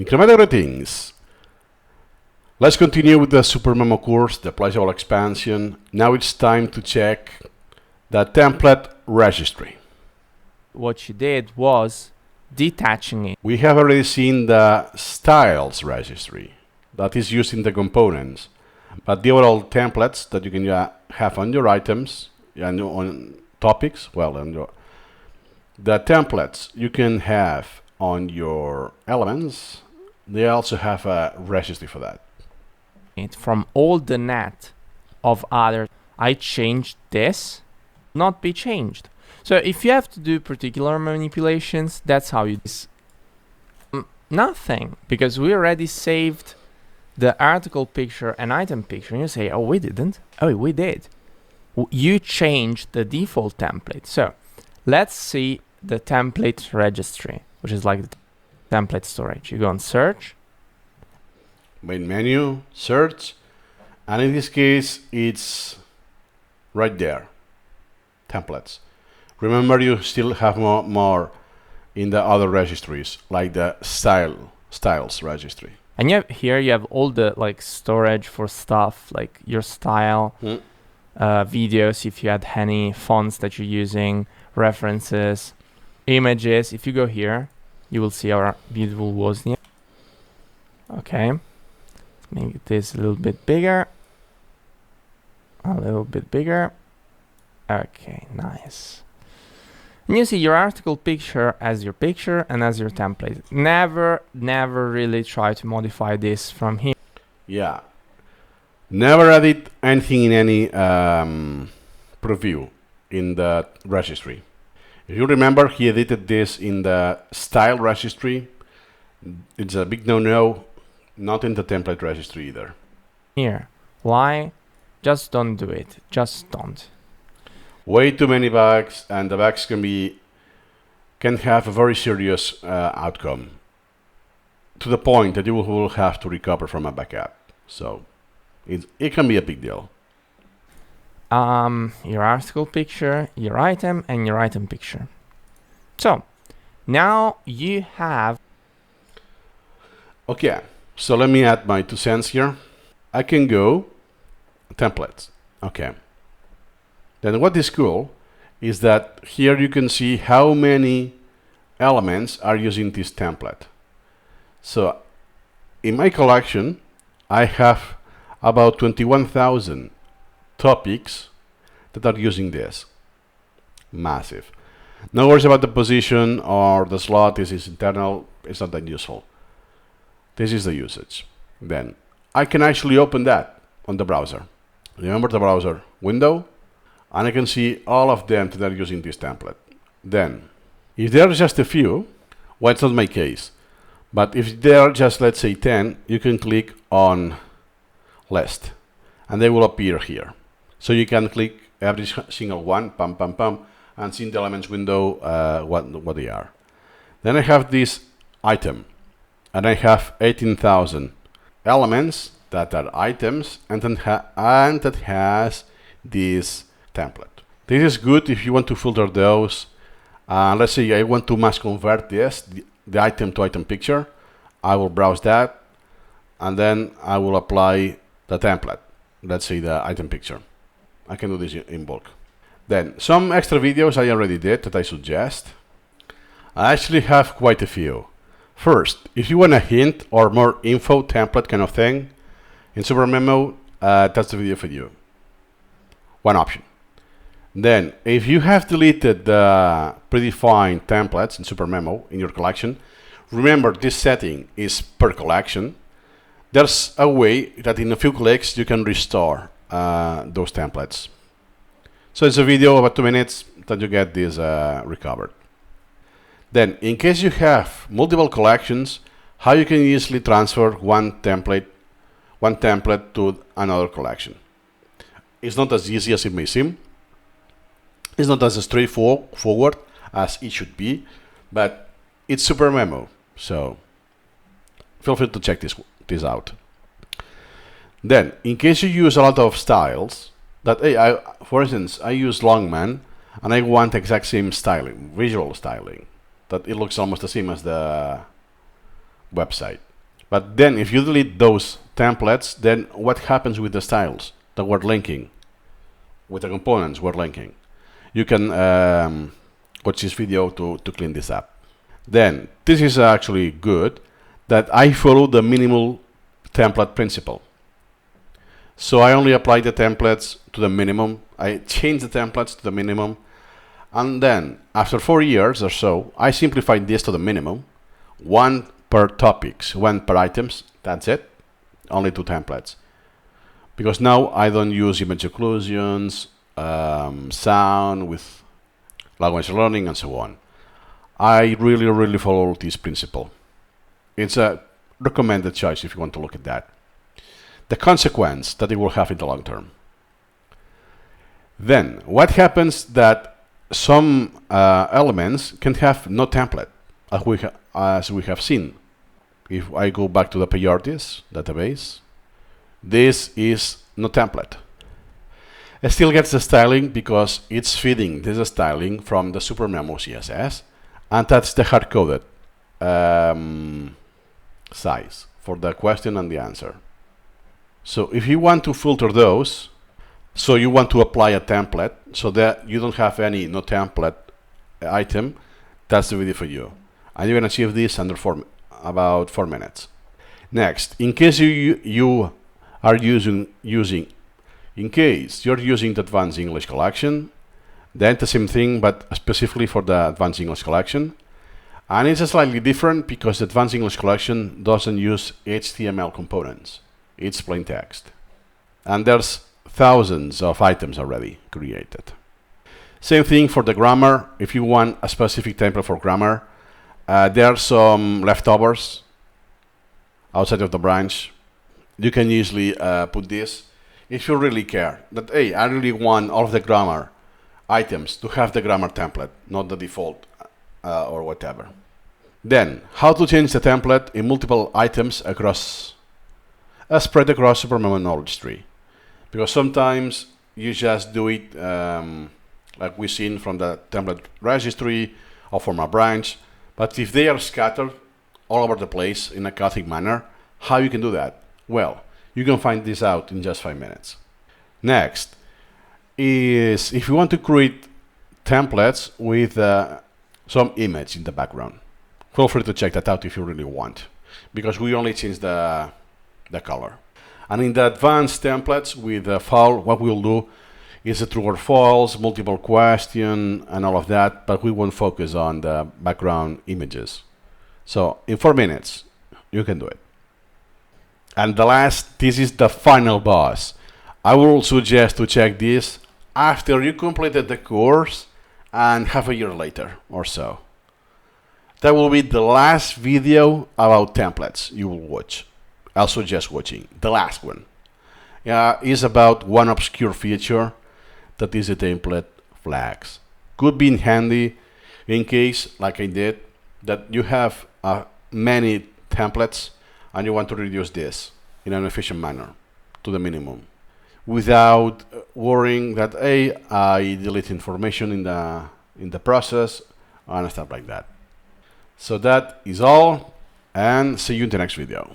Incremental greetings. Let's continue with the Supermemo course, the Pleasurable expansion. Now it's time to check the template registry. What you did was detaching it. We have already seen the styles registry that is used in the components, but the overall templates that you can have on your items and on topics, well, the templates you can have on your elements, they also have a registry for that. From all the net of other, I changed this, not be changed. So if you have to do particular manipulations, that's how you do. Nothing, because we already saved the article picture and item picture. And you say, oh, we didn't. Oh, we did. You changed the default template. So let's see the template registry, which is like the template storage. You go on search. Main menu, search, and in this case, it's right there, templates. Remember, you still have more in the other registries, like the styles registry. And here you have all the like storage for stuff like your style, videos, if you had any fonts that you're using, references, images. If you go here, you will see our beautiful Wozniak. Okay. Make this a little bit bigger. A little bit bigger. Okay, nice. And you see your article picture as your picture and as your template. Never really try to modify this from here. Yeah. Never edit anything in any preview in the registry. If you remember, he edited this in the style registry. It's a big no-no. Not in the template registry either. Here. Why? Just don't do it. Just don't. Way too many bugs, and the bugs can have a very serious outcome, to the point that you will have to recover from a backup. So it can be a big deal. Your article picture, your item, and your item picture. So now you have. Okay. So let me add my 2 cents here. I can go templates. Okay. Then what is cool is that here you can see how many elements are using this template. So in my collection, I have about 21,000 topics that are using this. Massive. No worries about the position or the slot. This is internal. It's not that useful. This is the usage. Then I can actually open that on the browser. Remember the browser window? And I can see all of them that are using this template. Then, if there are just a few, well, it's not my case. But if there are just, let's say, 10, you can click on list. And they will appear here. So you can click every single one, pam, pam, pam, and see in the elements window what they are. Then I have this item. And I have 18,000 elements that are items, and that has this template. This is good if you want to filter those. Let's say I want to mass convert this, the item to item picture. I will browse that, and then I will apply the template. Let's say the item picture. I can do this in bulk. Then some extra videos I already did that I suggest. I actually have quite a few. First, if you want a hint or more info template kind of thing, in Supermemo, that's the video for you. One option. Then, if you have deleted the predefined templates in Supermemo in your collection, remember this setting is per collection. There's a way that in a few clicks you can restore those templates. So it's a video about 2 minutes that you get this recovered. Then, in case you have multiple collections, how you can easily transfer one template to another collection. It's not as easy as it may seem. It's not as straightforward as it should be, but it's Supermemo, so feel free to check this out. Then, in case you use a lot of styles, for instance, I use Longman, and I want exact same styling, visual styling, that it looks almost the same as the website. But then if you delete those templates, then what happens with the styles that we're linking, with the components we're linking? You can watch this video to clean this up. Then this is actually good that I follow the minimal template principle. So I only apply the templates to the minimum. I change the templates to the minimum. And then after 4 years or so, I simplified this to the minimum. 1 per topics, 1 per items. That's it. Only 2 templates. Because now I don't use image occlusions, sound with language learning and so on. I really follow this principle. It's a recommended choice if you want to look at that. The consequence that it will have in the long term. Then what happens that some elements can have no template, as we have seen. If I go back to the priorities database, this is no template. It still gets the styling because it's feeding this styling from the Supermemo CSS, and that's the hard-coded size for the question and the answer. So if you want to filter those, so you want to apply a template so that you don't have any no template item, that's the video for you. And you can achieve this under about 4 minutes. Next, in case you are using in case you're using the Advanced English Collection, then the same thing, but specifically for the Advanced English Collection. And it's slightly different because the Advanced English Collection doesn't use HTML components. It's plain text. And there's thousands of items already created. Same thing for the grammar. If you want a specific template for grammar, there are some leftovers outside of the branch. You can easily put this. If you really care that, hey, I really want all of the grammar items to have the grammar template, not the default or whatever. Then, how to change the template in multiple items across spread across Supermemo knowledge tree. Because sometimes you just do it like we've seen from the template registry or from a branch. But if they are scattered all over the place in a chaotic manner, how you can do that? Well, you can find this out in just 5 minutes. Next is if you want to create templates with some image in the background. Feel free to check that out if you really want, because we only change the color. And in the advanced templates with Fowl, what we'll do is a true or false, multiple question, and all of that, but we won't focus on the background images. So in 4 minutes, you can do it. And the last, this is the final boss. I will suggest to check this after you completed the course and half a year later or so. That will be the last video about templates you will watch. I'll suggest watching the last one. Is about one obscure feature that is the template flags. Could be handy in case, like I did, that you have many templates and you want to reduce this in an efficient manner to the minimum without worrying that I delete information in the process and stuff like that. So that is all, and see you in the next video.